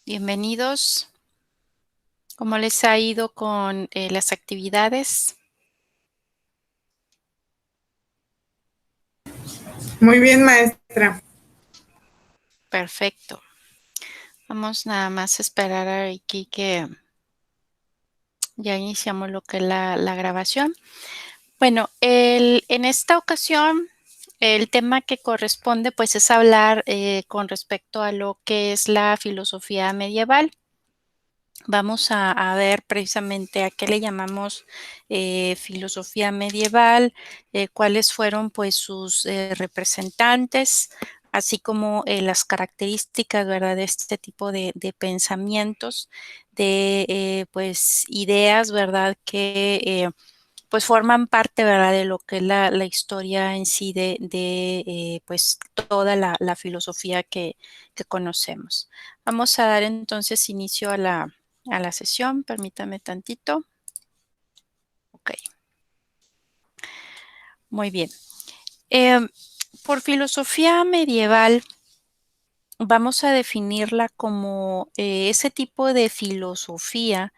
Bienvenidos. ¿Cómo les ha ido con las actividades? Muy bien, maestra. Perfecto. Vamos nada más a esperar aquí que ya iniciamos lo que es la grabación. Bueno, en esta ocasión el tema que corresponde pues es hablar con respecto a lo que es la filosofía medieval. Vamos a ver precisamente a qué le llamamos filosofía medieval, cuáles fueron pues sus representantes, así como las características, ¿verdad? De este tipo de pensamientos, de pues ideas, ¿verdad? Que pues forman parte, ¿verdad? De lo que es la historia en sí de pues toda la filosofía que conocemos. Vamos a dar entonces inicio a la sesión. Permítame tantito. Ok, muy bien. Em, por filosofía medieval, vamos a definirla como ese tipo de filosofía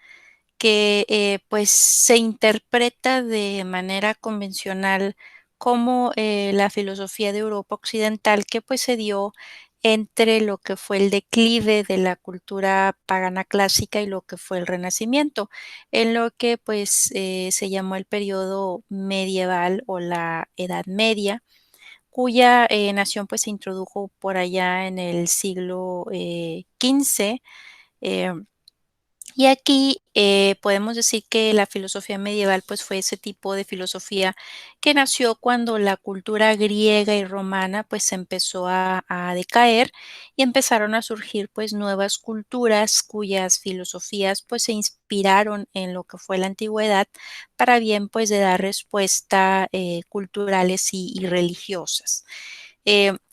que pues se interpreta de manera convencional como la filosofía de Europa occidental que pues se dio entre lo que fue el declive de la cultura pagana clásica y lo que fue el Renacimiento, en lo que pues se llamó el periodo medieval o la Edad Media, cuya nación pues se introdujo por allá en el siglo XV. Y aquí podemos decir que la filosofía medieval pues fue ese tipo de filosofía que nació cuando la cultura griega y romana pues empezó a decaer y empezaron a surgir pues nuevas culturas cuyas filosofías pues se inspiraron en lo que fue la antigüedad para bien pues de dar respuesta culturales y religiosas.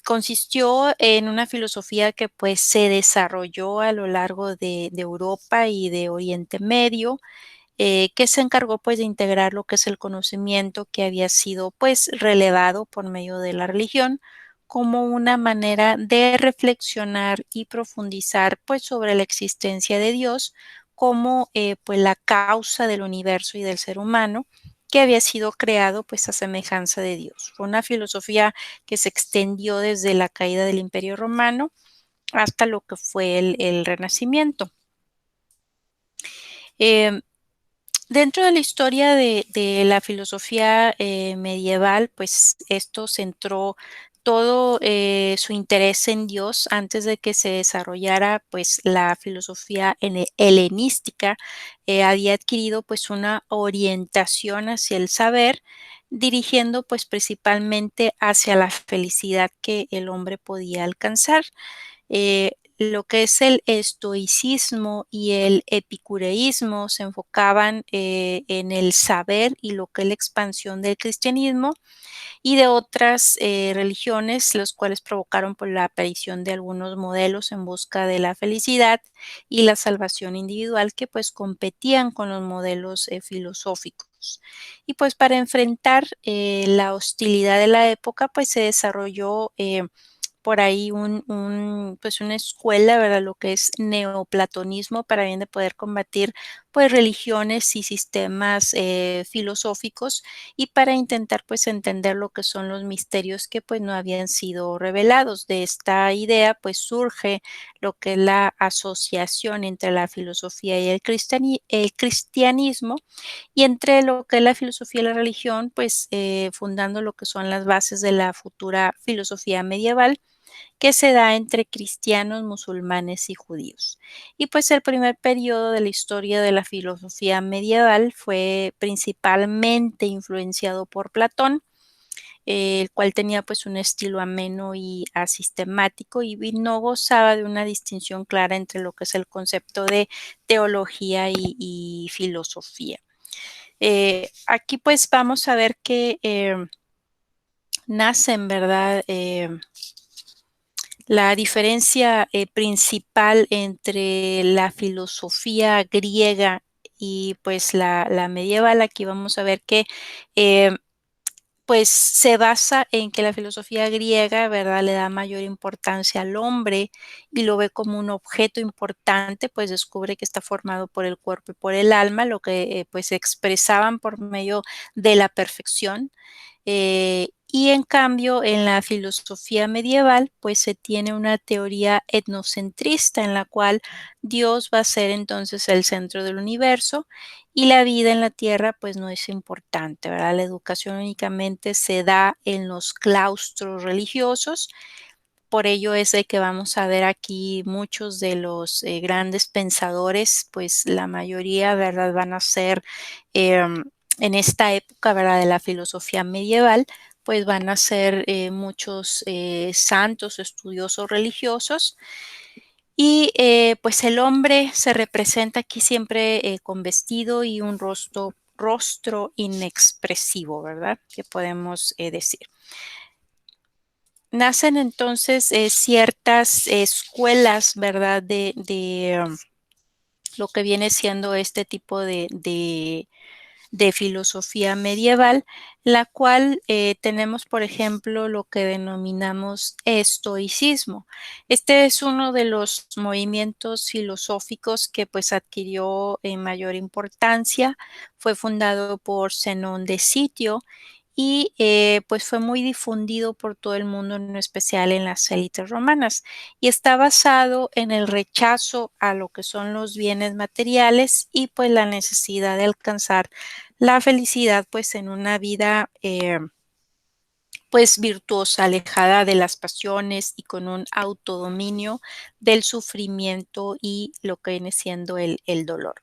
Consistió en una filosofía que pues se desarrolló a lo largo de Europa y de Oriente Medio, que se encargó pues de integrar lo que es el conocimiento que había sido pues relevado por medio de la religión como una manera de reflexionar y profundizar pues sobre la existencia de Dios como pues la causa del universo y del ser humano que había sido creado pues a semejanza de Dios. Fue una filosofía que se extendió desde la caída del Imperio Romano hasta lo que fue el Renacimiento. Eh, Dentro de la historia de la filosofía medieval, pues esto centró todo su interés en Dios antes de que se desarrollara pues la filosofía helenística. Había adquirido pues una orientación hacia el saber, dirigiendo pues principalmente hacia la felicidad que el hombre podía alcanzar. Lo que es el estoicismo y el epicureísmo se enfocaban en el saber y lo que es la expansión del cristianismo y de otras religiones, los cuales provocaron por la aparición de algunos modelos en busca de la felicidad y la salvación individual que pues competían con los modelos filosóficos. Y pues para enfrentar la hostilidad de la época pues se desarrolló por ahí pues una escuela, ¿verdad? Lo que es neoplatonismo para bien de poder combatir pues religiones y sistemas filosóficos y para intentar pues entender lo que son los misterios que pues no habían sido revelados. De esta idea pues surge lo que es la asociación entre la filosofía y el cristianismo y entre lo que es la filosofía y la religión pues fundando lo que son las bases de la futura filosofía medieval que se da entre cristianos, musulmanes y judíos. Y pues el primer periodo de la historia de la filosofía medieval fue principalmente influenciado por Platón, el cual tenía pues un estilo ameno y asistemático y no gozaba de una distinción clara entre lo que es el concepto de teología y filosofía. Aquí pues vamos a ver que nacen, ¿verdad? La diferencia principal entre la filosofía griega y pues la medieval, aquí vamos a ver que eh, pues se basa en que la filosofía griega, ¿verdad?, le da mayor importancia al hombre y lo ve como un objeto importante, pues descubre que está formado por el cuerpo y por el alma, lo que pues expresaban por medio de la perfección. Y en cambio, en la filosofía medieval, pues se tiene una teoría etnocentrista en la cual Dios va a ser entonces el centro del universo y la vida en la tierra pues no es importante, ¿verdad? La educación únicamente se da en los claustros religiosos. Por ello es de que vamos a ver aquí muchos de los grandes pensadores, pues la mayoría, ¿verdad?, van a ser em, en esta época, ¿verdad?, de la filosofía medieval, pues van a ser muchos santos, estudiosos religiosos. Y pues el hombre se representa aquí siempre con vestido y un rostro inexpresivo, ¿verdad? Que podemos decir. Nacen entonces ciertas escuelas, ¿verdad? De lo que viene siendo este tipo de filosofía medieval, la cual tenemos, por ejemplo, lo que denominamos estoicismo. Este es uno de los movimientos filosóficos que pues adquirió mayor importancia. Fue fundado por Zenón de Sitio y pues fue muy difundido por todo el mundo, en especial en las élites romanas, y está basado en el rechazo a lo que son los bienes materiales y pues la necesidad de alcanzar la felicidad pues en una vida pues virtuosa, alejada de las pasiones y con un autodominio del sufrimiento y lo que viene siendo el dolor.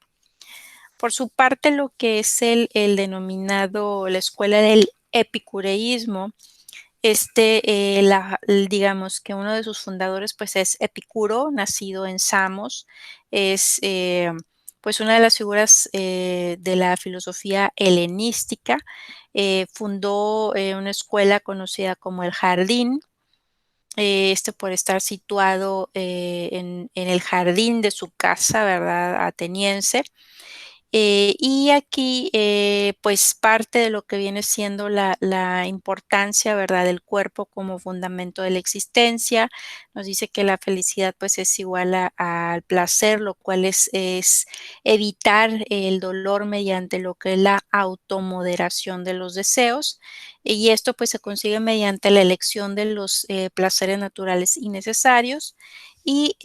Por su parte, lo que es el denominado, la escuela del epicureísmo, digamos que uno de sus fundadores pues es Epicuro, nacido en Samos, es pues una de las figuras de la filosofía helenística. Fundó una escuela conocida como el Jardín, por estar situado en el jardín de su casa, ¿verdad?, ateniense. Y aquí, pues parte de lo que viene siendo la importancia, ¿verdad?, del cuerpo como fundamento de la existencia. Nos dice que la felicidad, pues, es igual al placer, lo cual es evitar el dolor mediante lo que es la automoderación de los deseos. Y esto, pues, se consigue mediante la elección de los placeres naturales y necesarios y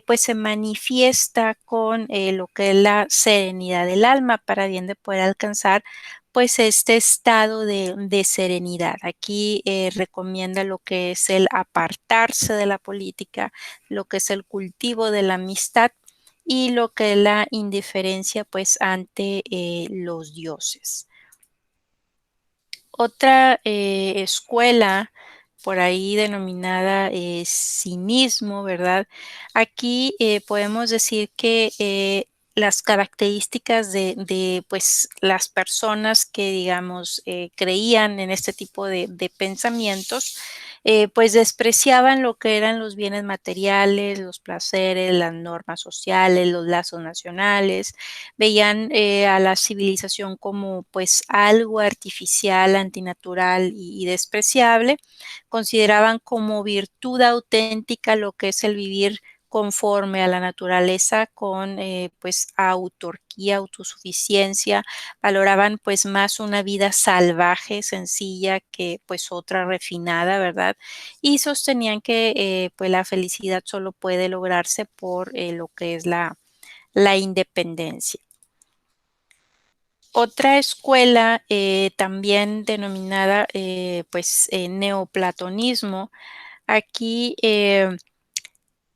pues se manifiesta con lo que es la serenidad del alma para bien de poder alcanzar pues este estado de serenidad. Aquí recomienda lo que es el apartarse de la política, lo que es el cultivo de la amistad y lo que es la indiferencia pues ante los dioses. Otra escuela por ahí denominada cinismo, ¿verdad? Aquí podemos decir que las características de, pues, las personas que, digamos, creían en este tipo de pensamientos, pues despreciaban lo que eran los bienes materiales, los placeres, las normas sociales, los lazos nacionales, veían a la civilización como pues algo artificial, antinatural y despreciable. Consideraban como virtud auténtica lo que es el vivir conforme a la naturaleza con pues autarquía, autosuficiencia, valoraban pues más una vida salvaje, sencilla que pues otra refinada, ¿verdad? Y sostenían que pues la felicidad solo puede lograrse por lo que es la independencia. Otra escuela también denominada pues neoplatonismo, aquí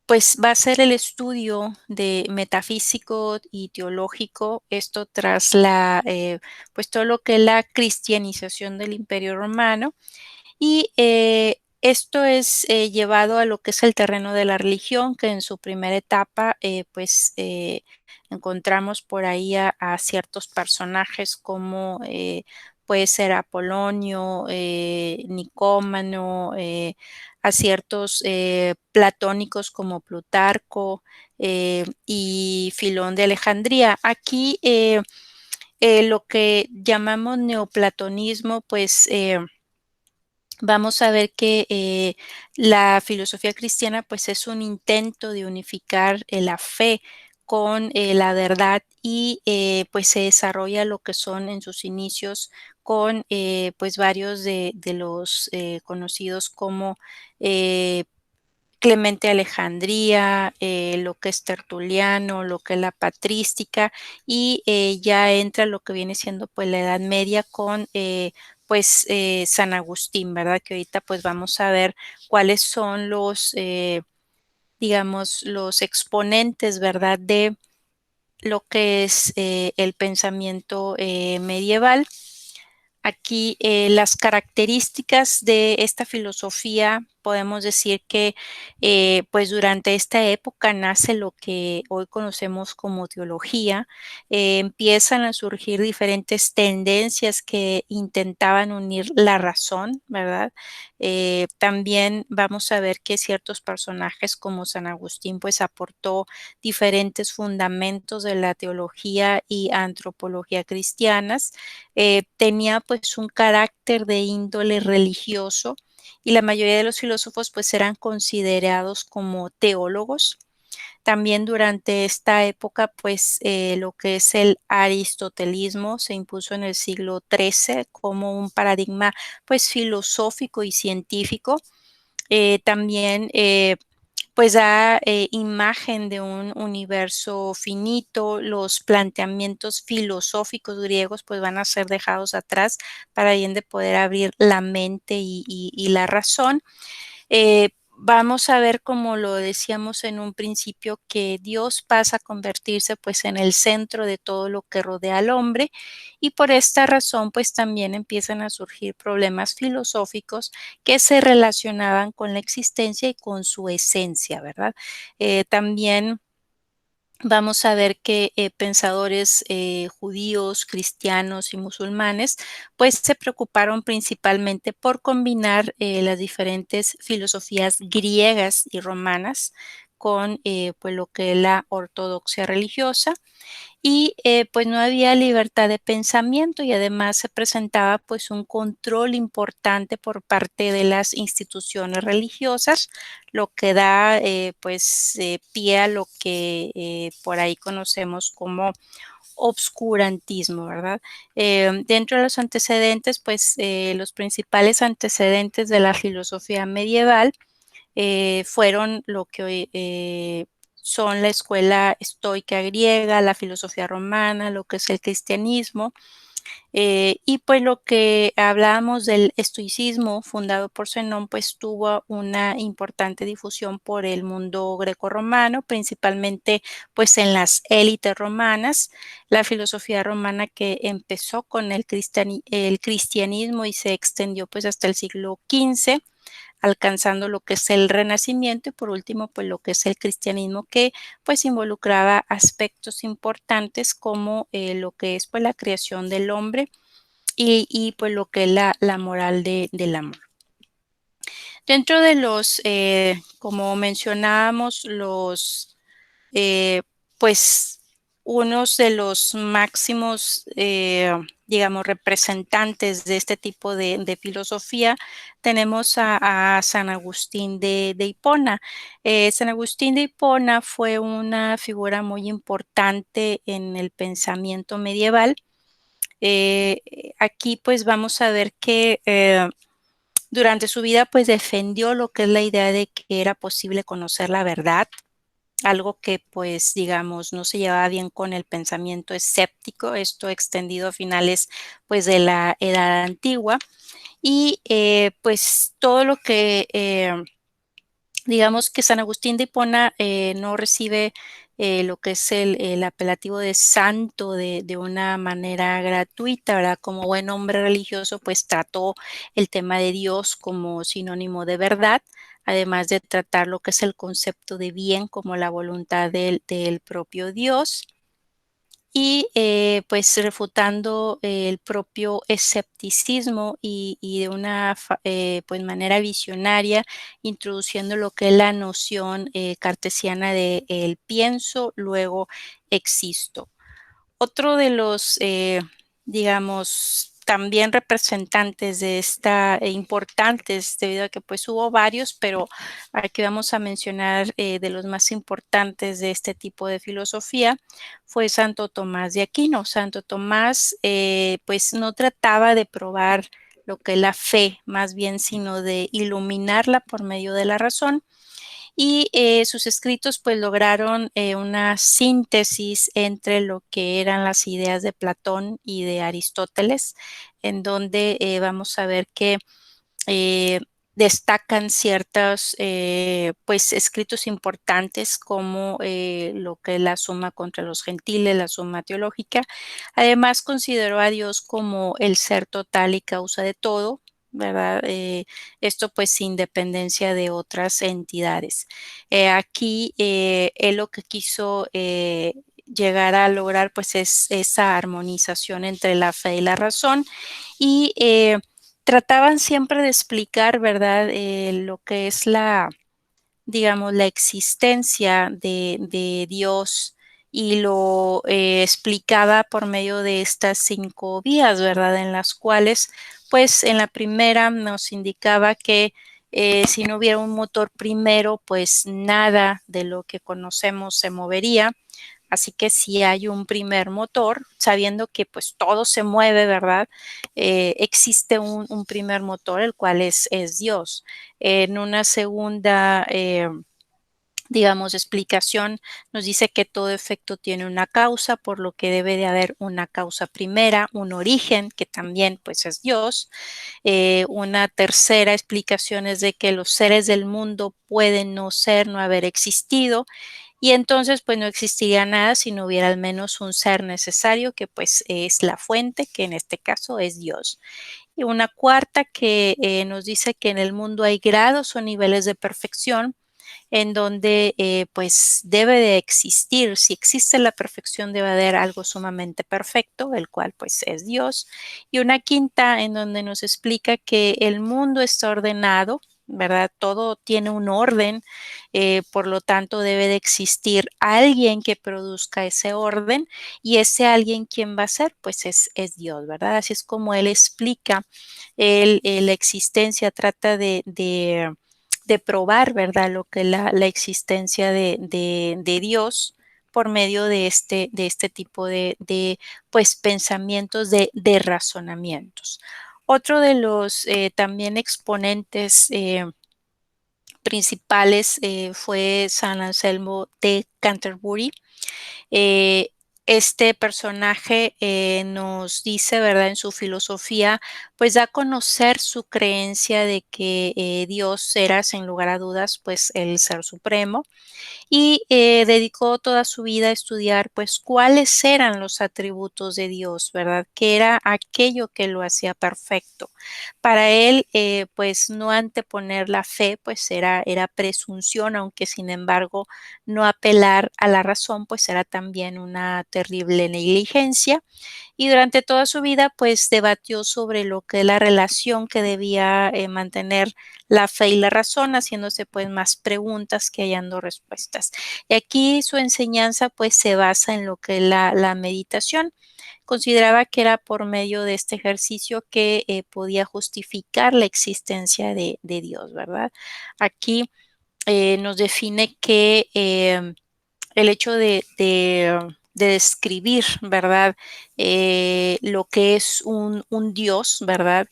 pues va a ser el estudio de metafísico y teológico, esto tras pues todo lo que es la cristianización del Imperio Romano y esto es llevado a lo que es el terreno de la religión, que en su primera etapa, pues encontramos por ahí a ciertos personajes como puede ser Apolonio, Nicómano, a ciertos platónicos como Plutarco y Filón de Alejandría. Aquí lo que llamamos neoplatonismo, pues vamos a ver que la filosofía cristiana pues es un intento de unificar la fe con la verdad y pues se desarrolla lo que son en sus inicios con pues varios de los conocidos como eh, Clemente de Alejandría, lo que es Tertuliano, lo que es la patrística y ya entra lo que viene siendo pues la Edad Media con pues San Agustín, ¿verdad? Que ahorita pues vamos a ver cuáles son los, digamos, los exponentes, ¿verdad? De lo que es el pensamiento medieval. Aquí las características de esta filosofía, podemos decir que pues durante esta época nace lo que hoy conocemos como teología. Empiezan a surgir diferentes tendencias que intentaban unir la razón, ¿verdad? También vamos a ver que ciertos personajes como San Agustín pues aportó diferentes fundamentos de la teología y antropología cristianas. Tenía pues un carácter de índole religioso y la mayoría de los filósofos pues eran considerados como teólogos. También durante esta época pues lo que es el aristotelismo se impuso en el siglo XIII como un paradigma pues filosófico y científico. También pues da imagen de un universo finito, los planteamientos filosóficos griegos pues van a ser dejados atrás para bien de poder abrir la mente y la razón. Vamos a ver, como lo decíamos en un principio, que Dios pasa a convertirse pues en el centro de todo lo que rodea al hombre y por esta razón pues también empiezan a surgir problemas filosóficos que se relacionaban con la existencia y con su esencia, ¿verdad? También vamos a ver que pensadores judíos, cristianos y musulmanes, pues se preocuparon principalmente por combinar las diferentes filosofías griegas y romanas con pues lo que es la ortodoxia religiosa y pues no había libertad de pensamiento y además se presentaba pues un control importante por parte de las instituciones religiosas, lo que da pues pie a lo que por ahí conocemos como obscurantismo, ¿verdad? Dentro de los antecedentes, pues los principales antecedentes de la filosofía medieval fueron lo que hoy son la escuela estoica griega, la filosofía romana, lo que es el cristianismo, y pues lo que hablábamos del estoicismo fundado por Zenón, pues tuvo una importante difusión por el mundo grecorromano, principalmente pues en las élites romanas, la filosofía romana que empezó con el cristianismo y se extendió pues hasta el siglo XV alcanzando lo que es el Renacimiento y por último, pues lo que es el cristianismo que pues involucraba aspectos importantes como lo que es pues la creación del hombre y pues lo que es la moral del amor. Dentro de los, como mencionábamos, los eh, pues unos de los máximos, digamos, representantes de este tipo de filosofía, tenemos a San Agustín de Hipona. San Agustín de Hipona fue una figura muy importante en el pensamiento medieval. Aquí pues vamos a ver que durante su vida pues defendió lo que es la idea de que era posible conocer la verdad, algo que pues digamos no se llevaba bien con el pensamiento escéptico, esto extendido a finales pues de la Edad Antigua y pues todo lo que digamos que San Agustín de Hipona no recibe lo que es el apelativo de santo de una manera gratuita, ¿verdad? Como buen hombre religioso, pues trató el tema de Dios como sinónimo de verdad, además de tratar lo que es el concepto de bien como la voluntad del propio Dios y pues refutando el propio escepticismo y de una pues manera visionaria, introduciendo lo que es la noción cartesiana de el pienso, luego existo. Otro de los, digamos, también representantes de esta, importantes, debido a que pues hubo varios, pero aquí vamos a mencionar de los más importantes de este tipo de filosofía, fue Santo Tomás de Aquino. Santo Tomás pues no trataba de probar lo que es la fe, más bien, sino de iluminarla por medio de la razón. Y sus escritos pues lograron una síntesis entre lo que eran las ideas de Platón y de Aristóteles, en donde vamos a ver que eh, destacan ciertos pues escritos importantes como lo que es la Suma contra los Gentiles, la Suma Teológica. Además consideró a Dios como el ser total y causa de todo, ¿verdad? Esto pues sin dependencia de otras entidades. Aquí él lo que quiso llegar a lograr pues es esa armonización entre la fe y la razón y trataban siempre de explicar, ¿verdad? Lo que es la, digamos, la existencia de Dios y lo explicaba por medio de estas 5 vías, ¿verdad? En las cuales, pues, en la primera nos indicaba que si no hubiera un motor primero, pues nada de lo que conocemos se movería. Así que si hay un primer motor, sabiendo que pues todo se mueve, ¿verdad? Existe un primer motor, el cual es Dios. En una segunda, digamos, explicación, nos dice que todo efecto tiene una causa, por lo que debe de haber una causa primera, un origen, que también pues es Dios. Una tercera explicación es de que los seres del mundo pueden no ser, no haber existido, y entonces pues no existiría nada si no hubiera al menos un ser necesario que pues es la fuente, que en este caso es Dios. Y una cuarta que nos dice que en el mundo hay grados o niveles de perfección en donde pues debe de existir, si existe la perfección debe haber algo sumamente perfecto, el cual pues es Dios. Y una quinta en donde nos explica que el mundo está ordenado, ¿verdad? Todo tiene un orden, por lo tanto debe de existir alguien que produzca ese orden y ese alguien, ¿quién va a ser? Pues es Dios, ¿verdad? Así es como él explica la existencia, trata de probar, ¿verdad? Lo que la existencia de Dios por medio de este tipo de pues, pensamientos, de razonamientos. Otro de los también exponentes principales fue San Anselmo de Canterbury. Eh, este personaje nos dice, ¿verdad? En su filosofía, pues da a conocer su creencia de que Dios era, sin lugar a dudas, pues el ser supremo y dedicó toda su vida a estudiar, pues, cuáles eran los atributos de Dios, ¿verdad? ¿Qué era aquello que lo hacía perfecto? Para él, pues, no anteponer la fe, pues, era presunción, aunque sin embargo no apelar a la razón, pues, era también una terrible negligencia y durante toda su vida, pues debatió sobre lo que es la relación que debía mantener la fe y la razón, haciéndose pues más preguntas que hallando respuestas. Y aquí su enseñanza pues se basa en lo que es la meditación. Consideraba que era por medio de este ejercicio que podía justificar la existencia de Dios, ¿verdad? Aquí nos define que el hecho de describir, ¿verdad? Lo que es un Dios, ¿verdad?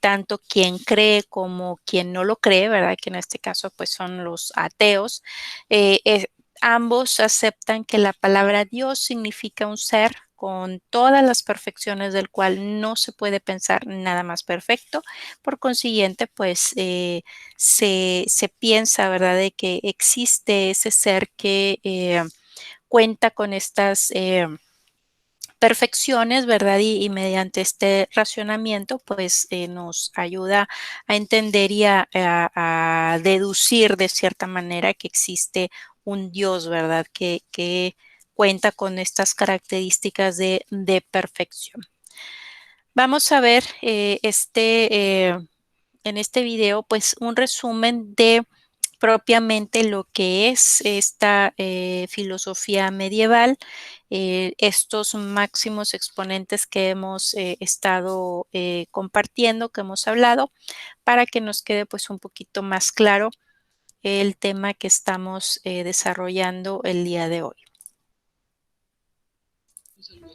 Tanto quien cree como quien no lo cree, ¿verdad? Que en este caso pues son los ateos. eh, eh, Ambos aceptan que la palabra Dios significa un ser con todas las perfecciones del cual no se puede pensar nada más perfecto. Por consiguiente, pues se piensa, ¿verdad?, de que existe ese ser que cuenta con estas perfecciones, ¿verdad? Y mediante este racionamiento, pues nos ayuda a entender y a deducir de cierta manera que existe un Dios, ¿verdad? Que cuenta con estas características de perfección. Vamos a ver en este video, pues un resumen de propiamente lo que es esta filosofía medieval, estos máximos exponentes que hemos estado compartiendo, que hemos hablado, para que nos quede pues un poquito más claro el tema que estamos desarrollando el día de hoy.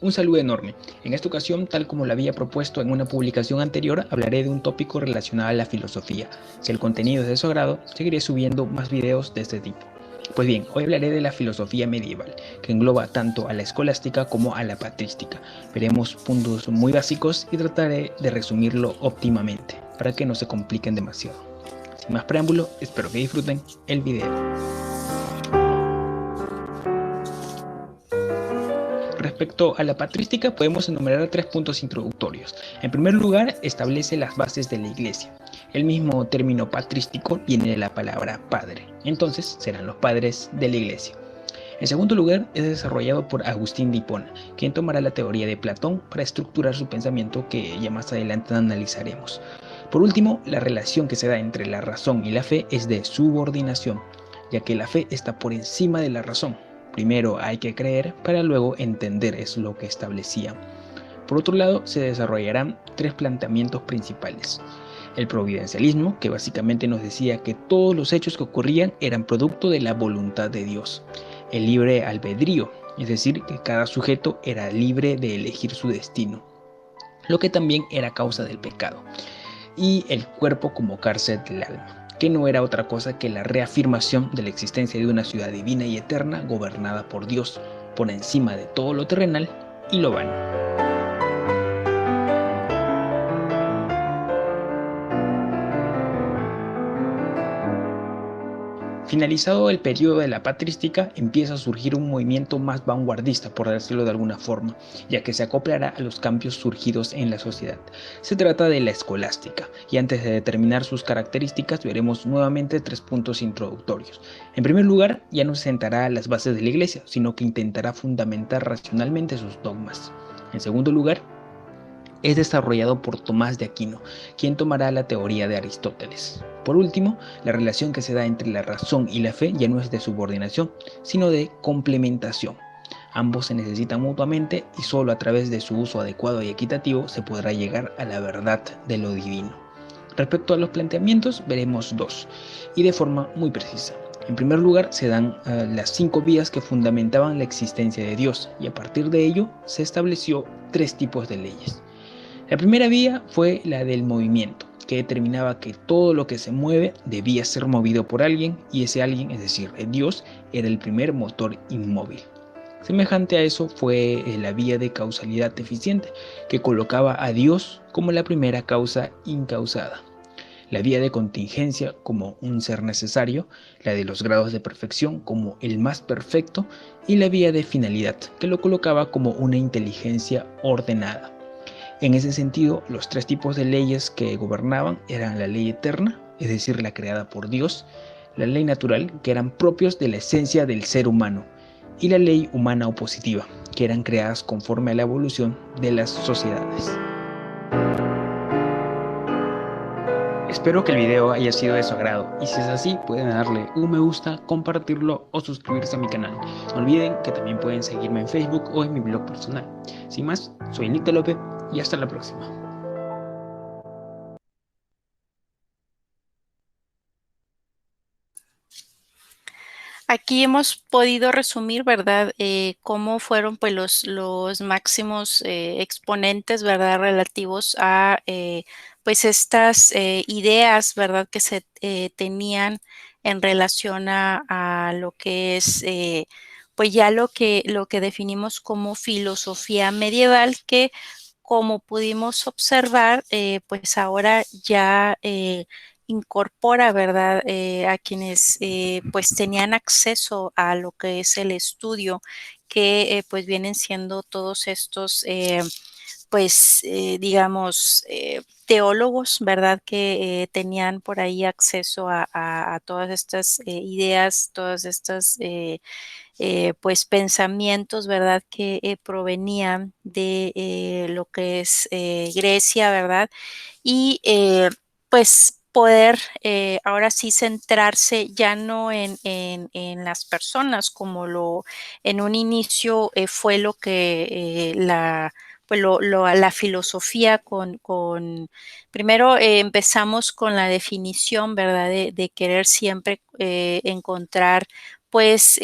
Un saludo enorme. En esta ocasión, tal como lo había propuesto en una publicación anterior, hablaré de un tópico relacionado a la filosofía. Si el contenido es de su agrado, seguiré subiendo más videos de este tipo. Pues bien, hoy hablaré de la filosofía medieval, que engloba tanto a la escolástica como a la patrística. Veremos puntos muy básicos y trataré de resumirlo óptimamente, para que no se compliquen demasiado. Sin más preámbulo, espero que disfruten el video. Respecto a la patrística, podemos enumerar 3 puntos introductorios. En primer lugar, establece las bases de la Iglesia. El mismo término patrístico viene de la palabra padre, entonces serán los padres de la Iglesia. En segundo lugar, es desarrollado por Agustín de Hipona, quien tomará la teoría de Platón para estructurar su pensamiento, que ya más adelante analizaremos. Por último, la relación que se da entre la razón y la fe es de subordinación, ya que la fe está por encima de la razón. Primero hay que creer para luego entender, es lo que establecía. Por otro lado, se desarrollarán 3 planteamientos principales. El providencialismo, que básicamente nos decía que todos los hechos que ocurrían eran producto de la voluntad de Dios. El libre albedrío, es decir, que cada sujeto era libre de elegir su destino, lo que también era causa del pecado. Y el cuerpo como cárcel del alma, que no era otra cosa que la reafirmación de la existencia de una ciudad divina y eterna gobernada por Dios, por encima de todo lo terrenal y lo vano. Finalizado el periodo de la patrística, empieza a surgir un movimiento más vanguardista, por decirlo de alguna forma, ya que se acoplará a los cambios surgidos en la sociedad. Se trata de la escolástica, y antes de determinar sus características veremos nuevamente 3 puntos introductorios. En primer lugar, ya no se sentará las bases de la Iglesia, sino que intentará fundamentar racionalmente sus dogmas. En segundo lugar, es desarrollado por Tomás de Aquino, quien tomará la teoría de Aristóteles. Por último, la relación que se da entre la razón y la fe ya no es de subordinación, sino de complementación. Ambos se necesitan mutuamente y solo a través de su uso adecuado y equitativo se podrá llegar a la verdad de lo divino. Respecto a los planteamientos, veremos 2, y de forma muy precisa. En primer lugar, se dan las 5 vías que fundamentaban la existencia de Dios, y a partir de ello se estableció 3 tipos de leyes. La primera vía fue la del movimiento, que determinaba que todo lo que se mueve debía ser movido por alguien, y ese alguien, es decir, Dios, era el primer motor inmóvil. Semejante a eso fue la vía de causalidad eficiente, que colocaba a Dios como la primera causa incausada. La vía de contingencia como un ser necesario, la de los grados de perfección como el más perfecto, y la vía de finalidad, que lo colocaba como una inteligencia ordenada. En ese sentido, los 3 tipos de leyes que gobernaban eran la ley eterna, es decir, la creada por Dios, la ley natural, que eran propios de la esencia del ser humano, y la ley humana opositiva, que eran creadas conforme a la evolución de las sociedades. Espero que el video haya sido de su agrado, y si es así pueden darle un me gusta, compartirlo o suscribirse a mi canal. No olviden que también pueden seguirme en Facebook o en mi blog personal. Sin más, soy Nicto López y hasta la próxima. Aquí hemos podido resumir, ¿verdad? Cómo fueron pues los máximos exponentes, ¿verdad? Relativos a pues estas ideas, ¿verdad? Que se tenían en relación a lo que es pues ya lo que definimos como filosofía medieval, que como pudimos observar, pues ahora ya incorpora, ¿verdad? A quienes pues tenían acceso a lo que es el estudio, que pues vienen siendo todos estos, pues digamos, teólogos, ¿verdad? Que tenían por ahí acceso a todas estas ideas, todas estas pues pensamientos, ¿verdad? Que provenían de lo que es Grecia, ¿verdad? Y pues poder ahora sí centrarse ya no en las personas como en un inicio fue lo que pues la filosofía primero empezamos con la definición, ¿verdad? De querer siempre encontrar pues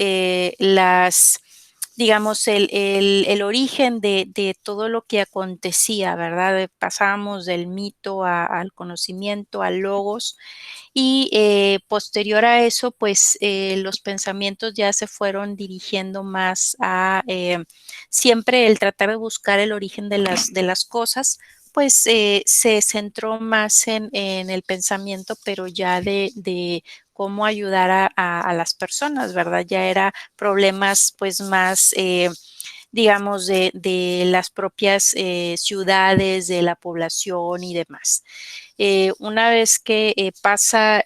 digamos, el origen de todo lo que acontecía, ¿verdad? Pasábamos del mito al conocimiento, al logos, y posterior a eso, pues los pensamientos ya se fueron dirigiendo más a siempre el tratar de buscar el origen de las cosas, pues se centró más en el pensamiento, pero ya de cómo ayudar a las personas, ¿verdad? Ya era problemas pues más digamos, de las propias ciudades, de la población y demás. Una vez que pasa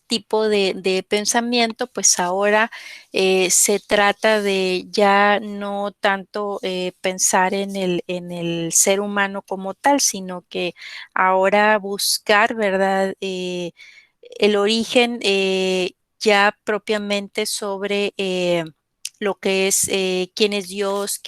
tipo de pensamiento, pues ahora se trata de ya no tanto pensar en el ser humano como tal, sino que ahora buscar, ¿verdad? El origen ya propiamente sobre lo que es quién es Dios,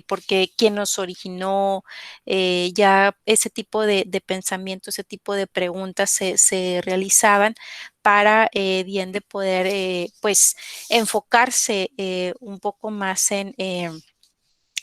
porque quién nos originó, ya ese tipo de pensamiento, ese tipo de preguntas se realizaban para bien de poder pues enfocarse un poco más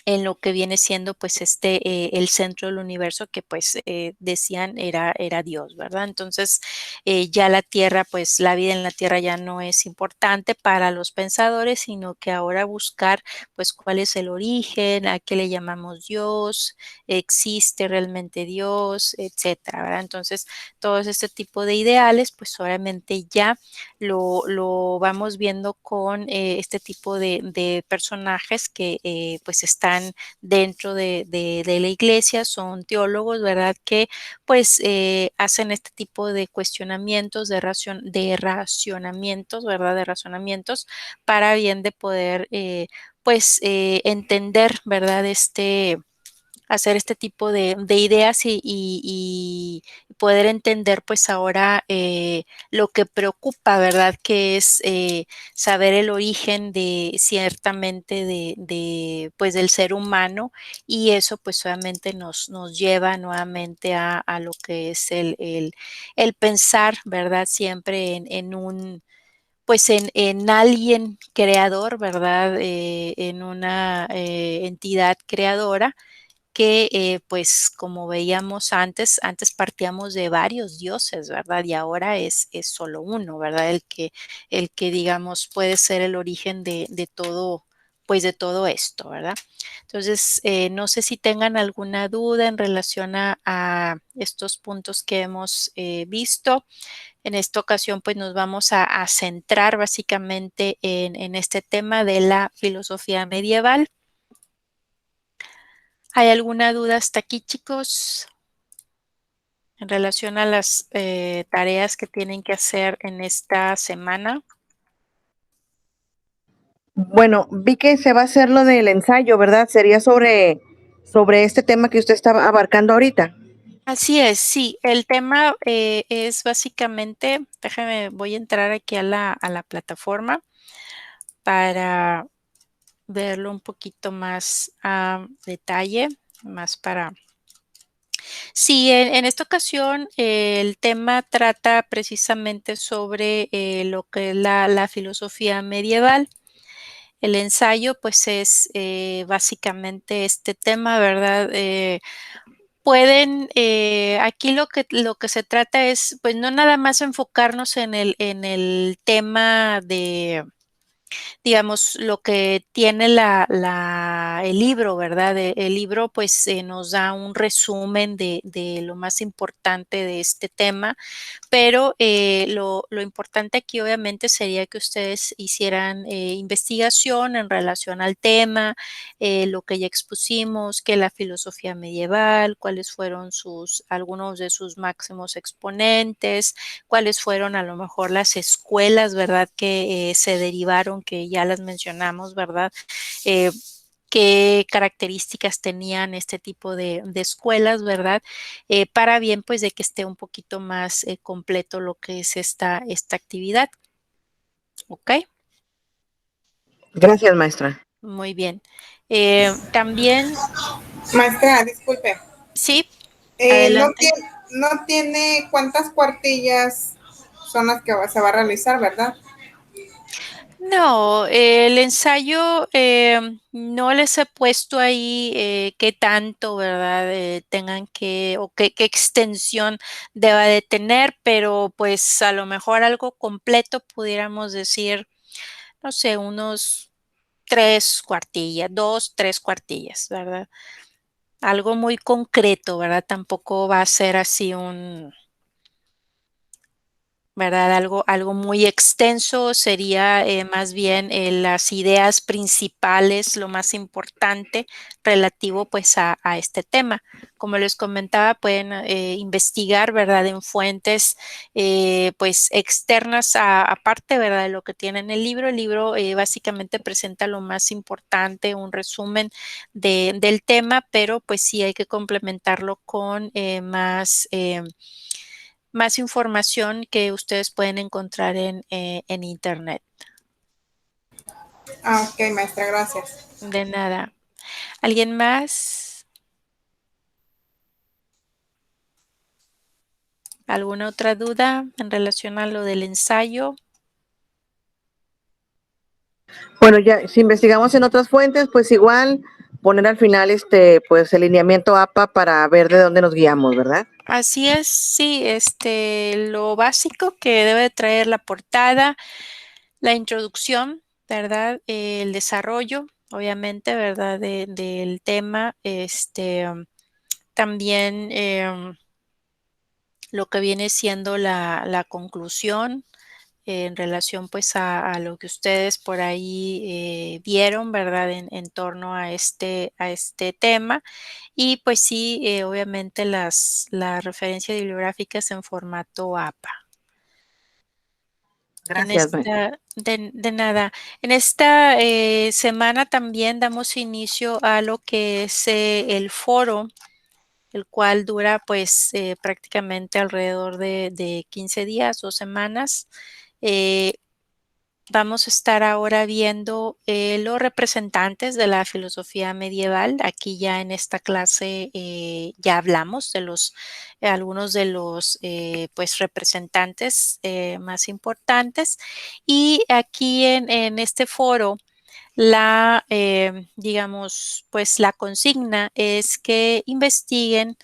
en lo que viene siendo pues el centro del universo que pues decían era Dios, ¿verdad? Entonces ya la tierra, pues la vida en la tierra ya no es importante para los pensadores, sino que ahora buscar pues cuál es el origen, a qué le llamamos Dios, existe realmente Dios, etcétera, ¿verdad? Entonces todo este tipo de ideales pues obviamente ya lo vamos viendo con este tipo de personajes que pues están dentro de la iglesia, son teólogos, ¿verdad? Que pues hacen este tipo de cuestionamientos, de racionamientos, ¿verdad? De razonamientos para bien de poder pues entender, ¿verdad? Hacer este tipo de ideas y poder entender pues ahora lo que preocupa, ¿verdad? Que es saber el origen de ciertamente pues del ser humano y eso pues obviamente nos lleva nuevamente a lo que es el pensar, ¿verdad? Siempre en un pues en alguien creador, ¿verdad? En una entidad creadora que pues como veíamos antes partíamos de varios dioses, ¿verdad? Y ahora es solo uno, ¿verdad? El que digamos puede ser el origen de todo, pues de todo esto, ¿verdad? Entonces, no sé si tengan alguna duda en relación a estos puntos que hemos visto. En esta ocasión, pues nos vamos a centrar básicamente en este tema de la filosofía medieval. ¿Hay alguna duda hasta aquí, chicos, en relación a las tareas que tienen que hacer en esta semana? Bueno, vi que se va a hacer lo del ensayo, ¿verdad? Sería sobre este tema que usted estaba abarcando ahorita. Así es, sí. El tema es básicamente, déjame, voy a entrar aquí a la plataforma para verlo un poquito más a detalle, más para... Sí, en esta ocasión el tema trata precisamente sobre lo que es la filosofía medieval. El ensayo, pues, es básicamente este tema, ¿verdad? Pueden, aquí lo que se trata es, pues, no nada más enfocarnos en el tema de digamos, lo que tiene el libro, ¿verdad? El libro pues nos da un resumen de lo más importante de este tema, pero lo importante aquí obviamente sería que ustedes hicieran investigación en relación al tema, lo que ya expusimos, que la filosofía medieval, cuáles fueron algunos de sus máximos exponentes, cuáles fueron a lo mejor las escuelas, ¿verdad? Que se derivaron, que ya las mencionamos, ¿verdad? Eh, qué características tenían este tipo de escuelas, ¿verdad? Para bien, pues, de que esté un poquito más completo lo que es esta actividad. ¿Ok? Gracias, maestra. Muy bien. También, Maestra, disculpe. sí, No adelante. tiene, no tiene cuántas cuartillas son las que se va a realizar, ¿verdad? No, el ensayo no les he puesto ahí qué tanto, ¿verdad? Tengan que, o qué extensión deba de tener, pero pues a lo mejor algo completo pudiéramos decir, no sé, unos 3 cuartillas, 2, 3 cuartillas, ¿verdad? Algo muy concreto, ¿verdad? Tampoco va a ser así ¿verdad? Algo muy extenso sería más bien las ideas principales, lo más importante relativo pues a este tema. Como les comentaba, pueden investigar, ¿verdad? En fuentes pues externas aparte, ¿verdad? De lo que tiene en el libro. El libro básicamente presenta lo más importante, un resumen del tema, pero pues sí hay que complementarlo con más información que ustedes pueden encontrar en internet. Ah, ok, maestra, gracias. De nada. ¿Alguien más? ¿Alguna otra duda en relación a lo del ensayo? Bueno, ya, si investigamos en otras fuentes, pues igual poner al final pues el lineamiento APA para ver de dónde nos guiamos, ¿verdad? Así es, sí, lo básico que debe de traer la portada, la introducción, ¿verdad? El desarrollo, obviamente, ¿verdad? Del tema, también lo que viene siendo la conclusión, en relación pues a lo que ustedes por ahí vieron, ¿verdad? En torno a este tema. Y pues sí, obviamente las referencias bibliográficas en formato APA. En Gracias, maestra. esta, de nada. En esta semana también damos inicio a lo que es el foro, el cual dura pues prácticamente alrededor de 15 días, 2 semanas. Eh, Vamos a estar ahora viendo los representantes de la filosofía medieval. Aquí ya en esta clase ya hablamos de algunos de los pues representantes más importantes. Y aquí en este foro digamos, pues la consigna es que investiguen,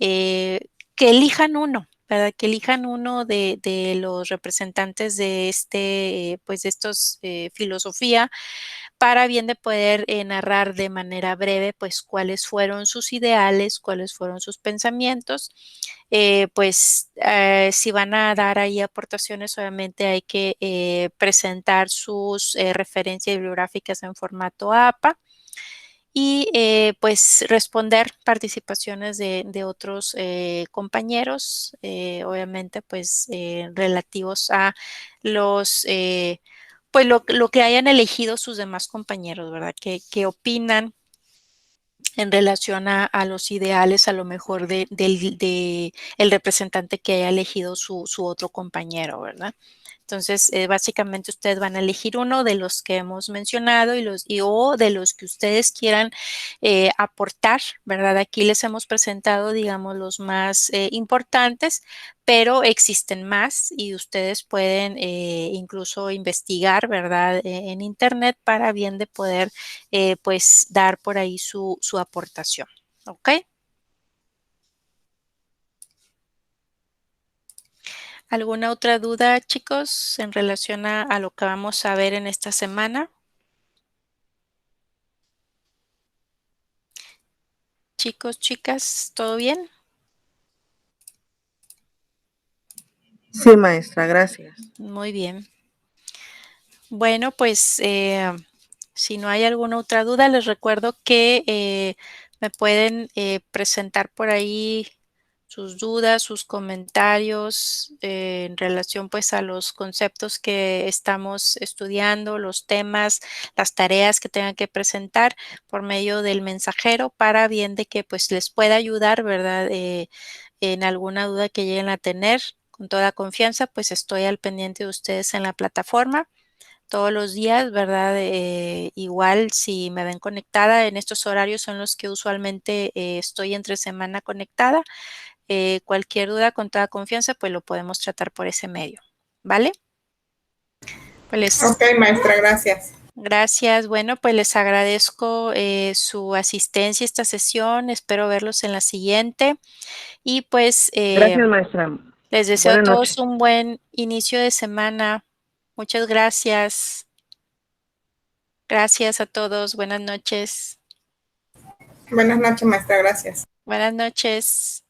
eh, que elijan uno, ¿verdad? Que elijan uno de los representantes de pues de estos filosofía para bien de poder narrar de manera breve, pues cuáles fueron sus ideales, cuáles fueron sus pensamientos. Pues si van a dar ahí aportaciones, obviamente hay que presentar sus referencias bibliográficas en formato APA y pues responder participaciones de otros compañeros, obviamente pues relativos a los, pues lo que hayan elegido sus demás compañeros, ¿verdad? ¿Qué opinan en relación a los ideales, a lo mejor de el representante que haya elegido su otro compañero, ¿verdad? Entonces, básicamente ustedes van a elegir uno de los que hemos mencionado o de los que ustedes quieran aportar, ¿verdad? Aquí les hemos presentado, digamos, los más importantes, pero existen más y ustedes pueden incluso investigar, ¿verdad? En internet para bien de poder, pues, dar por ahí su aportación, ¿ok? ¿Alguna otra duda, chicos, en relación a lo que vamos a ver en esta semana? Chicos, chicas, ¿todo bien? Sí, maestra, gracias. Muy bien. Bueno, pues si no hay alguna otra duda, les recuerdo que me pueden presentar por ahí sus dudas, sus comentarios en relación pues a los conceptos que estamos estudiando, los temas, las tareas que tengan que presentar por medio del mensajero para bien de que pues les pueda ayudar, ¿verdad? En alguna duda que lleguen a tener. Con toda confianza, pues estoy al pendiente de ustedes en la plataforma todos los días, ¿verdad? Igual si me ven conectada en estos horarios son los que usualmente estoy entre semana conectada. Cualquier duda con toda confianza, pues lo podemos tratar por ese medio, ¿vale? Pues Ok, maestra, gracias. gracias. Bueno, pues les agradezco su asistencia a esta sesión. Espero verlos en la siguiente. Y pues Gracias, maestra. les deseo a Buenas todos noches. un buen inicio de semana. Muchas gracias. Gracias a todos. Buenas noches. Buenas noches, maestra, gracias. Buenas noches.